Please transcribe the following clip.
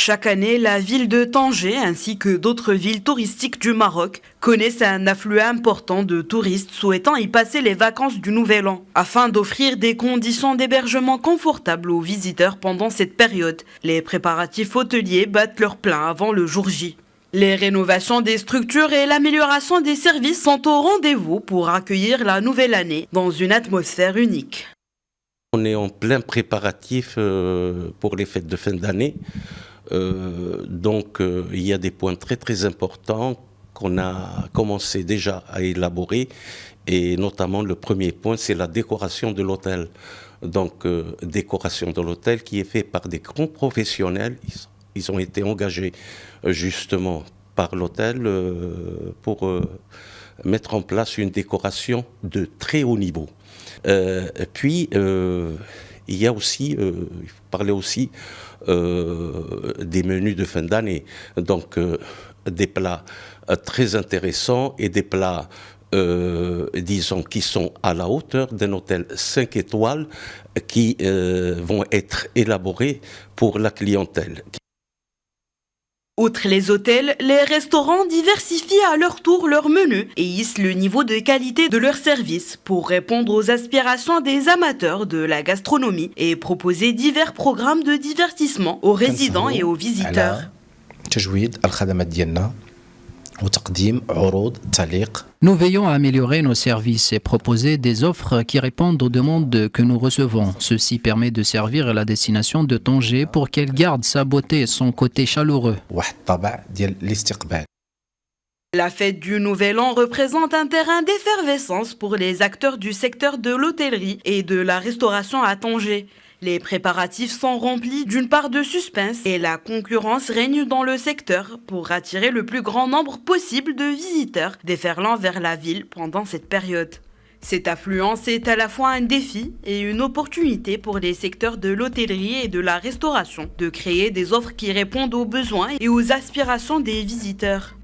Chaque année, la ville de Tanger ainsi que d'autres villes touristiques du Maroc connaissent un afflux important de touristes souhaitant y passer les vacances du Nouvel An. Afin d'offrir des conditions d'hébergement confortables aux visiteurs pendant cette période, les préparatifs hôteliers battent leur plein avant le jour J. Les rénovations des structures et l'amélioration des services sont au rendez-vous pour accueillir la nouvelle année dans une atmosphère unique. On est en plein préparatif pour les fêtes de fin d'année. Donc il y a des points très très importants qu'on a commencé déjà à élaborer, et notamment le premier point, c'est la décoration de l'hôtel. Donc décoration de l'hôtel qui est faite par des grands professionnels. Ils ont été engagés justement par l'hôtel pour mettre en place une décoration de très haut niveau. Puis il y a aussi, il faut parler aussi des menus de fin d'année, donc des plats très intéressants et des plats, disons, qui sont à la hauteur d'un hôtel 5 étoiles qui vont être élaborés pour la clientèle. Outre les hôtels, les restaurants diversifient à leur tour leur menu et hissent le niveau de qualité de leurs services pour répondre aux aspirations des amateurs de la gastronomie et proposer divers programmes de divertissement aux résidents et aux visiteurs. Nous veillons à améliorer nos services et proposer des offres qui répondent aux demandes que nous recevons. Ceci permet de servir la destination de Tanger pour qu'elle garde sa beauté et son côté chaleureux. La fête du Nouvel An représente un terrain d'effervescence pour les acteurs du secteur de l'hôtellerie et de la restauration à Tanger. Les préparatifs sont remplis d'une part de suspense et la concurrence règne dans le secteur pour attirer le plus grand nombre possible de visiteurs déferlant vers la ville pendant cette période. Cette affluence est à la fois un défi et une opportunité pour les secteurs de l'hôtellerie et de la restauration de créer des offres qui répondent aux besoins et aux aspirations des visiteurs.